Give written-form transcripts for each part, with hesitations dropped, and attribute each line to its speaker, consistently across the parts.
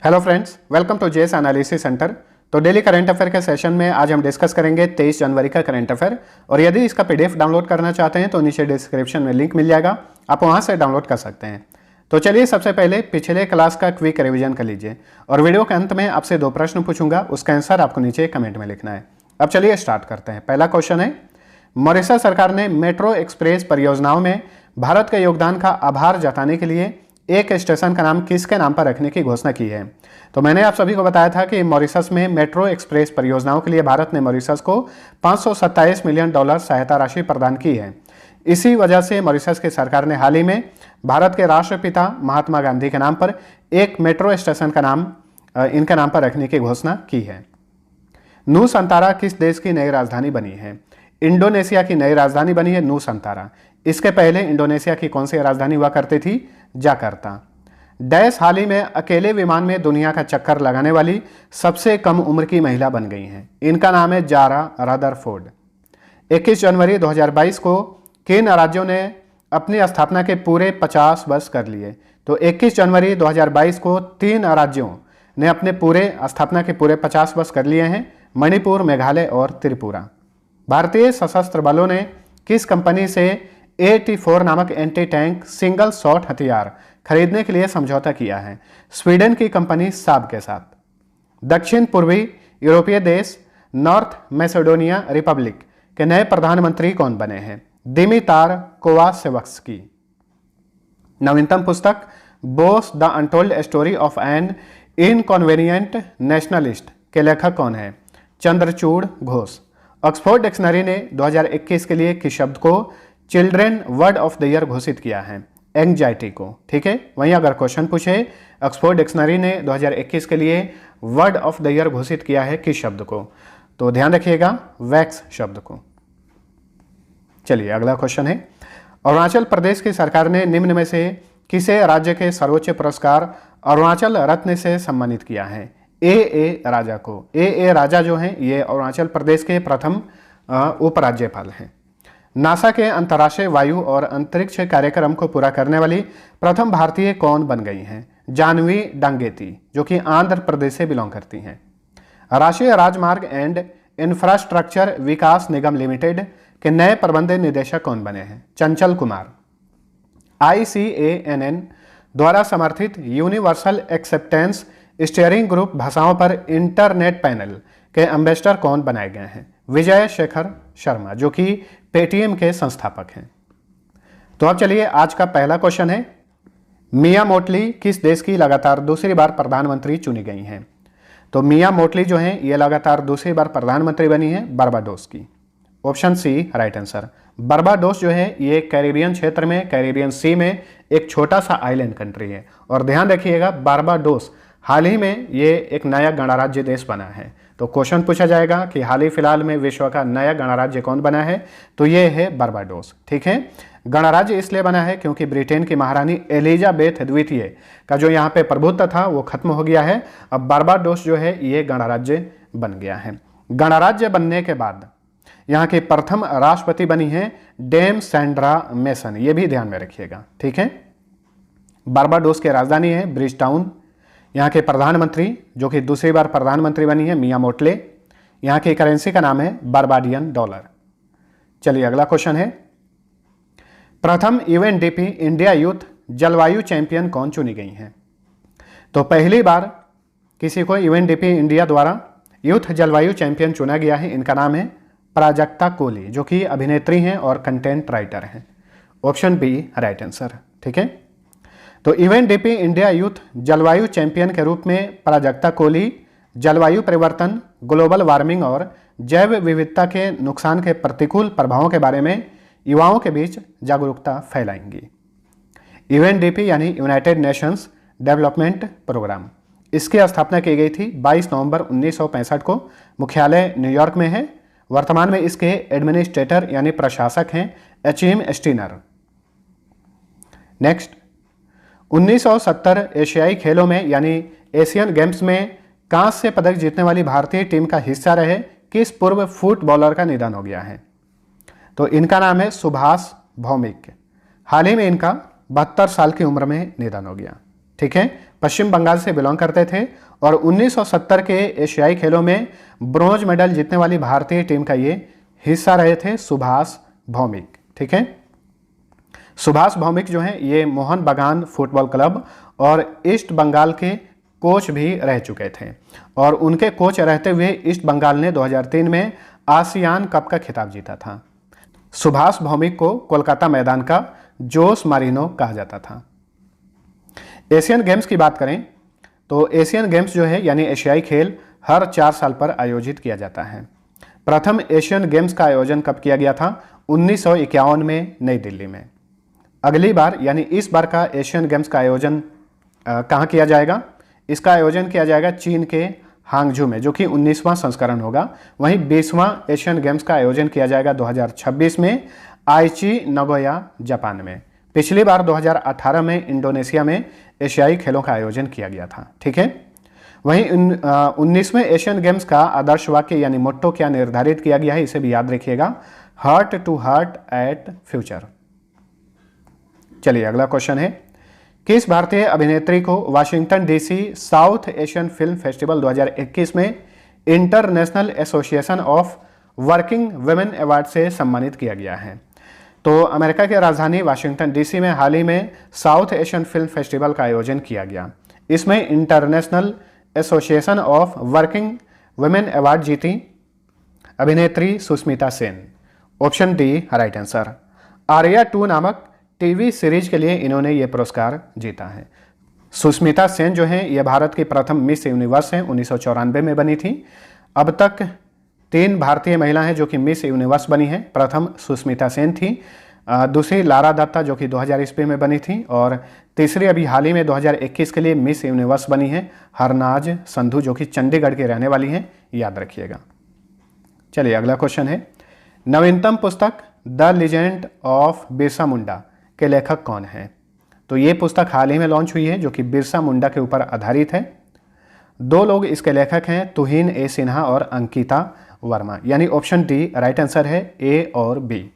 Speaker 1: Hello friends, welcome to JS analysis centre. तो daily current affair के session में आज हम डिस्कस करेंगे 23 जनवरी का करंट अफेयर। और यदि इसका पीडीएफ डाउनलोड करना चाहते हैं तो नीचे डिस्क्रिप्शन में लिंक मिल जाएगा, आप वहां से डाउनलोड कर सकते हैं। तो चलिए सबसे पहले पिछले क्लास का क्विक रिवीजन कर लीजिए और वीडियो के अंत में आपसे 2 प्रश्न पूछूंगा, उसका आंसर आपको नीचे कमेंट में लिखना है। अब चलिए स्टार्ट करते हैं। पहला क्वेश्चन है, मॉरिशस सरकार ने मेट्रो एक्सप्रेस परियोजनाओं में भारत के योगदान का आभार जताने के लिए एक स्टेशन का नाम किसके नाम पर रखने की घोषणा की है। तो मैंने आप सभी को बताया था कि मॉरिशस में मेट्रो एक्सप्रेस परियोजनाओं के लिए भारत ने मॉरिशस को $527 मिलियन सहायता राशि प्रदान की है। इसी वजह से मॉरिशस की सरकार ने हाल ही में भारत के राष्ट्रपिता महात्मा गांधी के नाम पर एक मेट्रो स्टेशन का नाम इनके नाम पर रखने की घोषणा की है। नूसंतारा किस देश की नई राजधानी बनी है? इंडोनेशिया की नई राजधानी बनी है नूसंतारा। इसके पहले इंडोनेशिया की कौन सी राजधानी हुआ करती थी? जाकार्ता। डैश हाल ही में अकेले विमान में दुनिया का चक्कर लगाने वाली सबसे कम उम्र की महिला बन गई हैं। इनका नाम है जारा रदरफोर्ड। 21 जनवरी 2022 को किन राज्यों ने अपनी स्थापना के पूरे 50 वर्ष कर लिए? तो 21 जनवरी 2022 को 3 राज्यों ने अपने पूरे स्थापना के पूरे 50 वर्ष कर लिए हैं, मणिपुर, मेघालय और त्रिपुरा। भारतीय सशस्त्र बलों ने किस कंपनी से AT-4 नामक एंटी टैंक सिंगल शॉट हथियार खरीदने के लिए समझौता किया है? स्वीडन की कंपनी साब के साथ। दक्षिण पूर्वी यूरोपीय देश नॉर्थ मैसेडोनिया रिपब्लिक के नए प्रधानमंत्री कौन बने हैं? Dimitar Kovachevski. नवीनतम पुस्तक Bose the untold story of an inconvenient nationalist के लेखक कौन है? चंद्रचूड़ घोष। ऑक्सफोर्ड डिक्शनरी ने 2021 के लिए किस शब्द को children word of the year घोषित किया है? एंग्जाइटी को। ठीक है, वहीं अगर क्वेश्चन पूछे ऑक्सफोर्ड डिक्शनरी ने 2021 के लिए वर्ड ऑफ द ईयर घोषित किया है किस शब्द को? तो ध्यान रखिएगा, वैक्स शब्द को। चलिए अगला क्वेश्चन है, अरुणाचल प्रदेश की सरकार ने निम्न में से किसे राज्य के सर्वोच्च पुरस्कार अरुणाचल रत्न से सम्मानित किया है? ए राजा को। ए राजा जो हैं ये अरुणाचल प्रदेश के प्रथम उपराज्यपाल हैं। नासा के अंतर्राष्ट्रीय वायु और अंतरिक्ष कार्यक्रम को पूरा करने वाली प्रथम भारतीय कौन बन गई हैं? जानवी डांगेती, जो कि आंध्र प्रदेश से बिलोंग करती हैं। राष्ट्रीय राजमार्ग and infrastructure Vikas Nigam limited के नए प्रबंध निदेशक कौन बने हैं? चंचल कुमार। ICANN द्वारा समर्थित यूनिवर्सल एक्सेप्टेंस स्टीयरिंग ग्रुप भाषाओं पर इंटरनेट पैनल के एम्बेसडर कौन बनाए गए हैं? विजय शेखर शर्मा, जो कि पेटीएम के संस्थापक हैं। तो अब चलिए आज का पहला क्वेश्चन है, मिया मोटली किस देश की लगातार दूसरी बार प्रधानमंत्री चुनी गई हैं? तो मिया मोटली जो हैं ये लगातार दूसरी बार प्रधानमंत्री बनी है बारबाडोस की। Option C right answer. Barbados जो है ये कैरिबियन क्षेत्र में, कैरिबियन सी में एक छोटा सा आइलैंड कंट्री है। और ध्यान रखिएगा, बारबाडोस हाल ही में ये एक नया गणराज्य देश बना है। तो क्वेश्चन पूछा जाएगा कि हाल ही फिलहाल में विश्व का नया गणराज्य कौन बना है? तो ये है बारबाडोस। ठीक है, गणराज्य इसलिए बना है क्योंकि ब्रिटेन की महारानी एलिजाबेथ द्वितीय का जो यहाँ पे प्रभुत्व था वो खत्म हो गया है। अब बारबाडोस जो है ये गणराज्य बन गया है। गणराज्य बनने के बाद यहाँ की प्रथम राष्ट्रपति बनी है डेम सैंड्रा मेसन, ये भी ध्यान में रखिएगा। ठीक है, बारबाडोस की राजधानी है ब्रिज टाउन। यहाँ के प्रधानमंत्री जो कि दूसरी बार प्रधानमंत्री बनी है मिया मोटले। यहाँ की करेंसी का नाम है बारबाडियन डॉलर। चलिए अगला क्वेश्चन है, प्रथम UNDP इंडिया यूथ जलवायु चैंपियन कौन चुनी गई हैं? तो पहली बार किसी को UNDP इंडिया द्वारा यूथ जलवायु चैंपियन चुना गया है। इनका नाम है प्राजक्ता कोली, जो कि अभिनेत्री हैं और कंटेंट राइटर हैं। Option B right answer. ठीक है, तो UNDP इंडिया यूथ जलवायु चैंपियन के रूप में प्राजक्ता कोली जलवायु परिवर्तन, ग्लोबल वार्मिंग और जैव विविधता के नुकसान के प्रतिकूल प्रभावों के बारे में युवाओं के बीच जागरूकता फैलाएंगी। UNDP यानी यूनाइटेड नेशंस डेवलपमेंट प्रोग्राम, इसकी स्थापना की गई थी 22 नवंबर 1965 को। मुख्यालय न्यूयॉर्क में है। वर्तमान में इसके एडमिनिस्ट्रेटर यानी प्रशासक हैं एचिम स्टीनर। नेक्स्ट, 1970 एशियाई खेलों में यानी एशियन गेम्स में कांस्य पदक जीतने वाली भारतीय टीम का हिस्सा रहे किस पूर्व फुटबॉलर का निधन हो गया है? तो इनका नाम है सुभाष भौमिक। हाल ही में इनका 72 साल की उम्र में निधन हो गया। ठीक है, पश्चिम बंगाल से बिलोंग करते थे और 1970 के एशियाई खेलों में ब्रॉन्ज मेडल जीतने वाली भारतीय टीम का ये हिस्सा रहे थे सुभाष भौमिक। ठीक है, सुभाष भौमिक जो हैं ये मोहन बगान फुटबॉल क्लब और ईस्ट बंगाल के कोच भी रह चुके थे और उनके कोच रहते हुए ईस्ट बंगाल ने 2003 में आसियान कप का खिताब जीता था। सुभाष भौमिक को कोलकाता मैदान का जोस मारिनो कहा जाता था। एशियन गेम्स की बात करें तो एशियन गेम्स जो है यानी एशियाई खेल हर 4 साल पर आयोजित किया जाता है। प्रथम एशियन गेम्स का आयोजन कब किया गया था? 1951 में नई दिल्ली में। अगली बार यानी इस बार का एशियन गेम्स का आयोजन कहाँ किया जाएगा? इसका आयोजन किया जाएगा चीन के हांगझू में, जो कि 19वां संस्करण होगा। वहीं 20वां एशियन गेम्स का आयोजन किया जाएगा 2026 में आइची नगोया जापान में। पिछली बार 2018 में इंडोनेशिया में एशियाई खेलों का आयोजन किया गया था। ठीक है, वहीं 19वें एशियन गेम्स का आदर्श वाक्य यानी मोट्टो क्या निर्धारित किया गया है, इसे भी याद रखिएगा, heart to heart at future. चलिए अगला क्वेश्चन है, किस भारतीय अभिनेत्री को Washington DC South Asian film festival 2021 में international association of working women award से सम्मानित किया गया है? तो अमेरिका की राजधानी वाशिंगटन डीसी में हाल ही में साउथ एशियन फिल्म फेस्टिवल का आयोजन किया गया। इसमें international association of working women award जीती अभिनेत्री Sushmita Sen. Option D right answer. Arya 2 नामक टीवी सीरीज के लिए इन्होंने ये पुरस्कार जीता है। सुष्मिता सेन जो है ये भारत की प्रथम मिस यूनिवर्स हैं, 1994 में बनी थी। अब तक 3 भारतीय महिला हैं जो कि मिस यूनिवर्स बनी हैं। प्रथम सुष्मिता सेन थी, दूसरी लारा दत्ता जो कि 2000 ईस्वी में बनी थी और तीसरी अभी हाल ही में 2021 के लिए मिस यूनिवर्स बनी है हरनाज संधू जो कि चंडीगढ़ की रहने वाली हैं, याद रखिएगा। चलिए अगला क्वेश्चन है, नवीनतम पुस्तक the legend of Birsa Munda के लेखक कौन हैं? तो ये पुस्तक हाल ही में लॉन्च हुई है जो कि बिरसा मुंडा के ऊपर आधारित है। 2 लोग इसके लेखक हैं, तुहिन ए सिन्हा और अंकिता वर्मा, यानी ऑप्शन डी राइट आंसर है, ए और बी।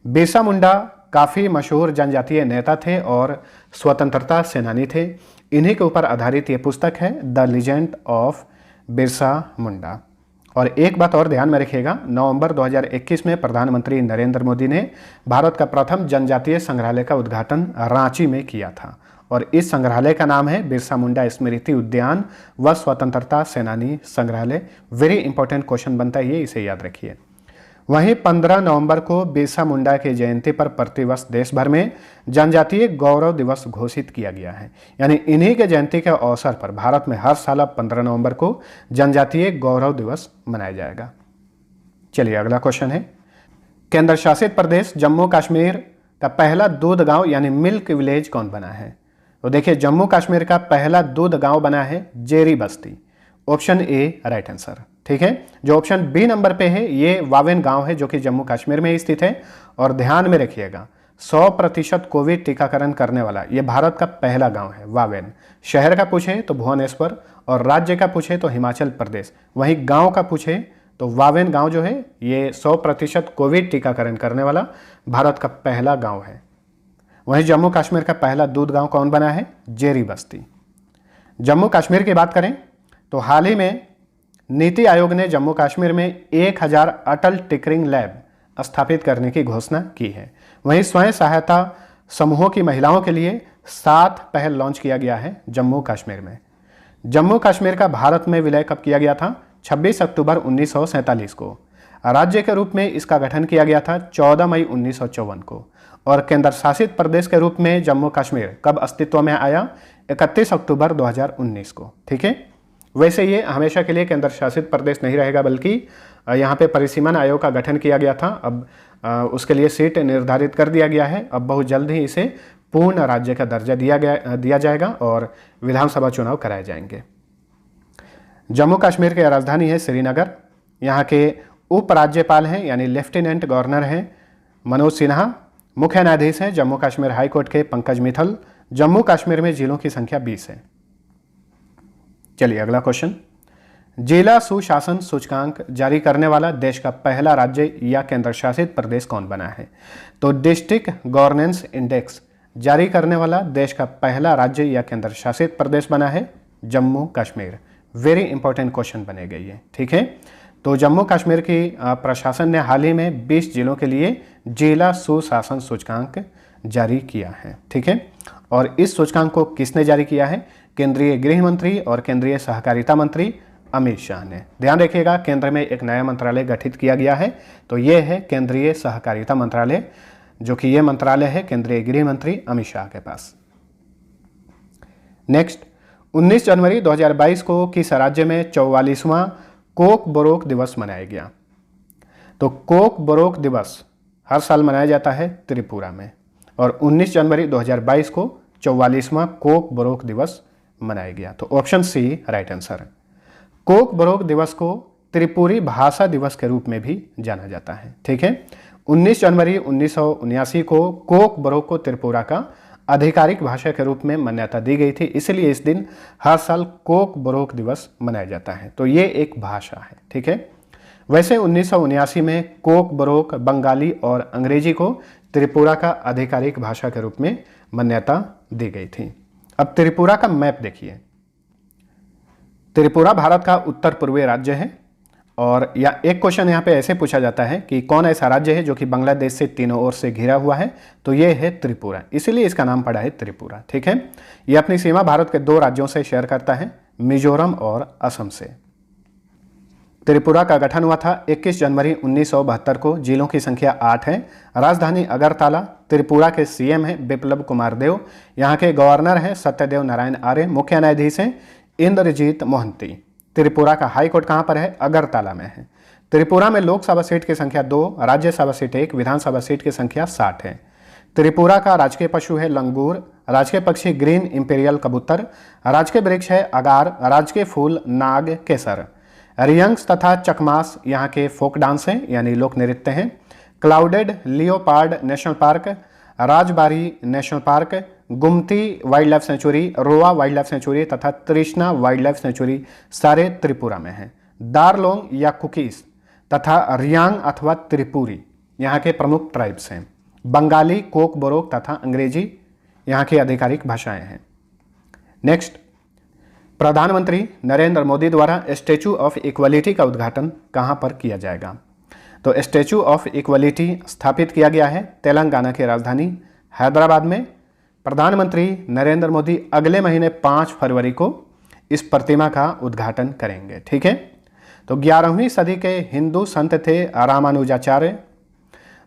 Speaker 1: बिरसा मुंडा काफ़ी मशहूर जनजातीय नेता थे और स्वतंत्रता सेनानी थे। इन्हीं के ऊपर आधारित ये पुस्तक है the legend of Birsa Munda. और एक बात और ध्यान में रखिएगा, नवंबर 2021 में प्रधानमंत्री नरेंद्र मोदी ने भारत का प्रथम जनजातीय संग्रहालय का उद्घाटन रांची में किया था और इस संग्रहालय का नाम है बिरसा मुंडा स्मृति उद्यान व स्वतंत्रता सेनानी संग्रहालय। वेरी इंपॉर्टेंट क्वेश्चन बनता है ये, इसे याद रखिए। वहीं 15 नवंबर को बिरसा मुंडा की जयंती पर प्रतिवर्ष देश भर में जनजातीय गौरव दिवस घोषित किया गया है, यानी इन्हीं के जयंती के अवसर पर भारत में हर साल 15 नवंबर को जनजातीय गौरव दिवस मनाया जाएगा। चलिए अगला क्वेश्चन है, केंद्र शासित प्रदेश जम्मू कश्मीर का पहला दूध गांव यानी मिल्क विलेज कौन बना है? तो देखिए जम्मू कश्मीर का पहला दूध गांव बना है Jerry Basti. Option A right answer. ठीक है, जो ऑप्शन बी नंबर पे है ये वावेन गांव है जो कि जम्मू कश्मीर में स्थित है। और ध्यान में रखिएगा 100% कोविड टीकाकरण करने वाला ये भारत का पहला गांव है वावेन। शहर का पूछे तो भुवनेश्वर और राज्य का पूछे तो हिमाचल प्रदेश, वहीं गांव का पूछे तो वावेन गांव जो है ये 100% कोविड टीकाकरण करने वाला भारत का पहला गाँव है। वहीं जम्मू कश्मीर का पहला दूध गाँव कौन बना है? जेरी बस्ती। जम्मू कश्मीर की बात करें तो हाल ही में नीति आयोग ने जम्मू कश्मीर में 1000 अटल टिकरिंग लैब स्थापित करने की घोषणा की है। वहीं स्वयं सहायता समूहों की महिलाओं के लिए 7 पहल लॉन्च किया गया है जम्मू कश्मीर में। जम्मू कश्मीर का भारत में विलय कब किया गया था? 26 अक्टूबर 1947 को। राज्य के रूप में इसका गठन किया गया था 14 मई 1954 को। और केंद्र शासित प्रदेश के रूप में जम्मू कश्मीर कब अस्तित्व में आया? 31 अक्टूबर 2019 को। ठीक है, वैसे ये हमेशा के लिए केंद्र शासित प्रदेश नहीं रहेगा, बल्कि यहाँ पे परिसीमन आयोग का गठन किया गया था। अब उसके लिए सीट निर्धारित कर दिया गया है। अब बहुत जल्द ही इसे पूर्ण राज्य का दर्जा दिया जाएगा और विधानसभा चुनाव कराए जाएंगे। जम्मू कश्मीर की राजधानी है श्रीनगर। यहाँ के उपराज्यपाल हैं यानी लेफ्टिनेंट गवर्नर हैं मनोज सिन्हा। मुख्य न्यायाधीश हैं जम्मू कश्मीर हाई कोर्ट के पंकज मित्तल। जम्मू कश्मीर में जिलों की संख्या 20 है। चलिए अगला क्वेश्चन, जिला सुशासन सूचकांक जारी करने वाला देश का पहला राज्य या केंद्र शासित प्रदेश कौन बना है? तो डिस्ट्रिक्ट गवर्नेंस इंडेक्स जारी करने वाला देश का पहला राज्य या केंद्र शासित प्रदेश बना है Jammu Kashmir. Very important question बनेगा ये, ठीक है। तो जम्मू कश्मीर की प्रशासन ने हाल ही में 20 जिलों के लिए जिला सुशासन सूचकांक जारी किया है, ठीक है। और इस सूचकांक को किसने जारी किया है? केंद्रीय गृह मंत्री और केंद्रीय सहकारिता मंत्री अमित शाह ने। ध्यान रखिएगा, केंद्र में एक नया मंत्रालय गठित किया गया है, तो ये है केंद्रीय सहकारिता मंत्रालय, जो कि ये मंत्रालय है केंद्रीय गृह मंत्री अमित शाह के पास। नेक्स्ट, 19 जनवरी 2022 को किस राज्य में 44वां कोक बोरोक दिवस मनाया गया? तो कोक बोरोक दिवस हर साल मनाया जाता है त्रिपुरा में, और 19 जनवरी 2022 को 44वां कोक बोरोक दिवस मनाया गया। तो option C right answer. Kokborok दिवस को त्रिपुरी भाषा दिवस के रूप में भी जाना जाता है, ठीक है। 19 जनवरी 1979 को कोक बोरोक को त्रिपुरा का आधिकारिक भाषा के रूप में मान्यता दी गई थी, इसलिए इस दिन हर साल कोक बोरोक दिवस मनाया जाता है। तो ये एक भाषा है, ठीक है। वैसे 1979 में कोक बोरोक बंगाली और अंग्रेजी को त्रिपुरा का आधिकारिक भाषा के रूप में मान्यता दी गई थी। अब त्रिपुरा का मैप देखिए। त्रिपुरा भारत का उत्तर पूर्वी राज्य है, और या एक क्वेश्चन यहाँ पे ऐसे पूछा जाता है कि कौन ऐसा राज्य है जो कि बांग्लादेश से तीनों ओर से घिरा हुआ है? तो ये है त्रिपुरा, इसीलिए इसका नाम पड़ा है त्रिपुरा, ठीक है। ये अपनी सीमा भारत के 2 राज्यों से शेयर करता है, मिजोरम और असम से। त्रिपुरा का गठन हुआ था 21 जनवरी 1972 को। जिलों की संख्या 8 है। राजधानी अगरतला। त्रिपुरा के सीएम हैं बिप्लब कुमार देव। यहाँ के गवर्नर हैं सत्यदेव नारायण आर्य। मुख्य न्यायाधीश हैं इंद्रजीत मोहंती। त्रिपुरा का हाई कोर्ट कहाँ पर है? अगरतला में है। त्रिपुरा में लोकसभा सीट की संख्या 2, राज्यसभा सीट 1, विधानसभा सीट की संख्या 60 है। त्रिपुरा का राजकीय पशु है लंगूर, राजकीय पक्षी ग्रीन इंपीरियल कबूतर, राजकीय वृक्ष है अगार, राजकीय फूल नाग केसर। रियंग्स तथा चकमास यहाँ के फोक डांस हैं, यानी लोक नृत्य हैं। Clouded leopard national park, Rajbari national park, Gumti wildlife sanctuary, Rowa wildlife sanctuary तथा तृष्णा वाइल्ड लाइफ सेंचुरी सारे त्रिपुरा में हैं। दारलोंग या कुकीज तथा रियांग अथवा त्रिपुरी यहाँ के प्रमुख ट्राइब्स हैं। बंगाली, कोक बोरोक तथा अंग्रेजी यहाँ की आधिकारिक भाषाएं हैं। नेक्स्ट, प्रधानमंत्री नरेंद्र मोदी द्वारा स्टैचू ऑफ इक्वलिटी का उद्घाटन कहाँ पर किया जाएगा? तो स्टैचू ऑफ इक्वलिटी स्थापित किया गया है तेलंगाना की राजधानी हैदराबाद में। प्रधानमंत्री नरेंद्र मोदी अगले महीने 5 फरवरी को इस प्रतिमा का उद्घाटन करेंगे, ठीक है। तो 11वीं सदी के हिंदू संत थे रामानुजाचार्य,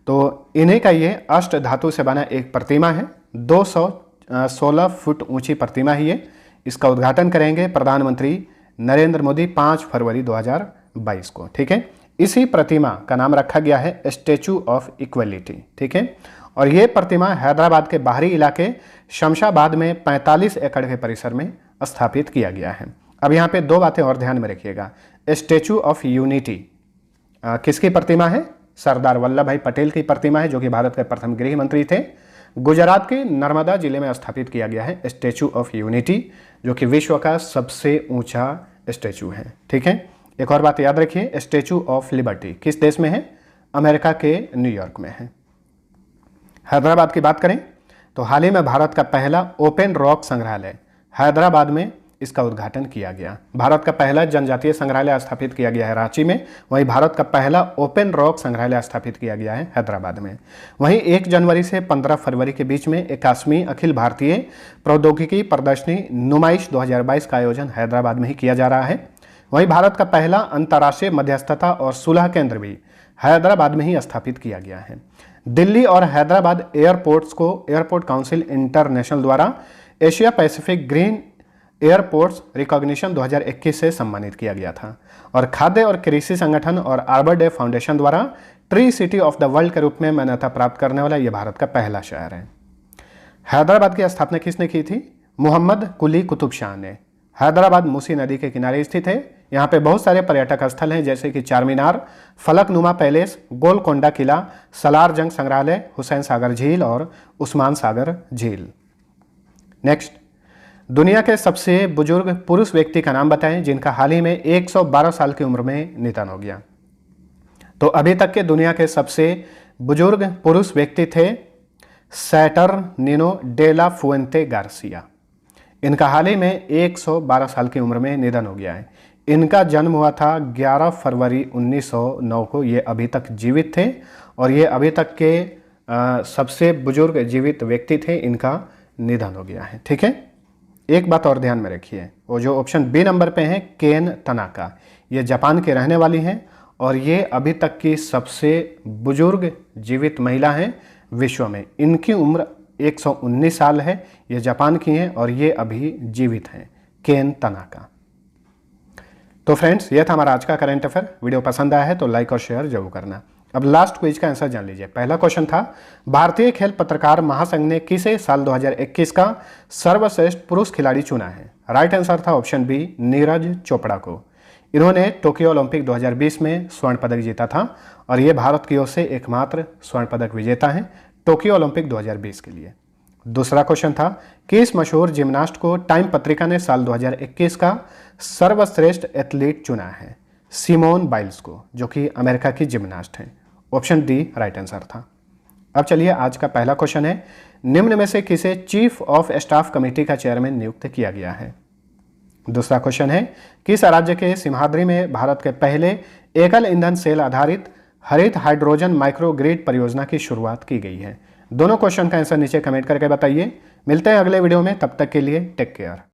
Speaker 1: तो इन्हीं का ये अष्ट धातु से बना एक प्रतिमा है। 216 फुट ऊंची प्रतिमा है ये। इसका उद्घाटन करेंगे प्रधानमंत्री नरेंद्र मोदी 5 फरवरी 2022 को, ठीक है। इसी प्रतिमा का नाम रखा गया है स्टैचू ऑफ इक्वलिटी, ठीक है। और ये प्रतिमा हैदराबाद के बाहरी इलाके शमशाबाद में 45 एकड़ के परिसर में स्थापित किया गया है। अब यहाँ पे 2 बातें और ध्यान में रखिएगा। स्टैचू ऑफ यूनिटी किसकी प्रतिमा है? सरदार वल्लभ भाई पटेल की प्रतिमा है, जो कि भारत के प्रथम गृह मंत्री थे। गुजरात के नर्मदा जिले में स्थापित किया गया है स्टैचू ऑफ यूनिटी, जो कि विश्व का सबसे ऊंचा स्टैचू है, ठीक है। एक और बात याद रखिए, स्टैचू ऑफ लिबर्टी किस देश में है? अमेरिका के न्यूयॉर्क में है। हैदराबाद की बात करें तो हाल ही में भारत का पहला ओपन रॉक संग्रहालय हैदराबाद में इसका उद्घाटन किया गया। भारत का पहला जनजातीय संग्रहालय स्थापित किया गया है रांची में। वहीं भारत का पहला ओपन रॉक संग्रहालय स्थापित किया गया है हैदराबाद में। वहीं 1 जनवरी से 15 फरवरी के बीच में 81वीं अखिल भारतीय प्रौद्योगिकी प्रदर्शनी नुमाइश 2022 का आयोजन हैदराबाद में ही किया जा रहा है। वहीं भारत का पहला अंतर्राष्ट्रीय मध्यस्थता और सुलह केंद्र भी हैदराबाद में ही स्थापित किया गया है। दिल्ली और हैदराबाद एयरपोर्ट्स को एयरपोर्ट काउंसिल इंटरनेशनल द्वारा Asia Pacific green airports recognition 2021 से सम्मानित किया गया था। और खाद्य और कृषि संगठन और आर्बर डे फाउंडेशन द्वारा tree city of the world के रूप में मान्यता प्राप्त करने वाला यह भारत का पहला शहर है। हैदराबाद की स्थापना किसने की थी? मोहम्मद कुली कुतुब शाह ने। हैदराबाद मूसी नदी के किनारे स्थित है। यहाँ पे बहुत सारे पर्यटक स्थल हैं, जैसे कि चारमीनार, फलकनुमा पैलेस, गोलकोंडा किला, सलार जंग संग्रहालय, हुसैन सागर झील और उस्मान सागर झील। नेक्स्ट, दुनिया के सबसे बुजुर्ग पुरुष व्यक्ति का नाम बताएं जिनका हाल ही में 112 साल की उम्र में निधन हो गया। तो अभी तक के दुनिया के सबसे बुजुर्ग पुरुष व्यक्ति थे सैटर्निनो डे ला फुएंते गार्सिया। इनका हाल ही में 112 साल की उम्र में निधन हो गया है। इनका जन्म हुआ था 11 फरवरी 1909 को। ये अभी तक जीवित थे और ये अभी तक के सबसे बुजुर्ग जीवित व्यक्ति थे। इनका निधन हो गया है। ठीक है, एक बात और ध्यान में रखिए, वो जो ऑप्शन बी नंबर पे है केन तनाका, ये जापान के रहने वाली हैं और ये अभी तक की सबसे बुजुर्ग जीवित महिला हैं विश्व में। इनकी उम्र 119 साल है। ये जापान की हैं और ये अभी जीवित हैं, केन तनाका। तो फ्रेंड्स, ये था हमारा आज का करंट अफेयर। वीडियो पसंद आया है तो लाइक और शेयर जरूर करना। अब लास्ट क्विज का आंसर जान लीजिए। पहला क्वेश्चन था, भारतीय खेल पत्रकार महासंघ ने किसे साल 2021 का सर्वश्रेष्ठ पुरुष खिलाड़ी चुना है? राइट आंसर था ऑप्शन बी, नीरज चोपड़ा को। इन्होंने टोक्यो ओलंपिक 2020 में स्वर्ण पदक जीता था और ये भारत की ओर से एकमात्र स्वर्ण पदक विजेता हैं टोक्यो ओलंपिक 2020 के लिए। दूसरा क्वेश्चन था, किस मशहूर जिम्नास्ट को टाइम पत्रिका ने साल 2021 का सर्वश्रेष्ठ एथलीट चुना है? सिमोन बाइल्स को, जो कि अमेरिका की जिम्नास्ट हैं। ऑप्शन डी राइट आंसर था। अब चलिए, आज का पहला क्वेश्चन है, निम्न में से किसे चीफ ऑफ स्टाफ कमेटी का चेयरमैन नियुक्त किया गया है? दूसरा क्वेश्चन है, किस राज्य के सिमहाद्री में भारत के पहले एकल ईंधन सेल आधारित हरित हाइड्रोजन माइक्रोग्रिड परियोजना की शुरुआत की गई है? दोनों क्वेश्चन का आंसर नीचे कमेंट करके बताइए। मिलते हैं अगले वीडियो में, तब तक के लिए टेक केयर।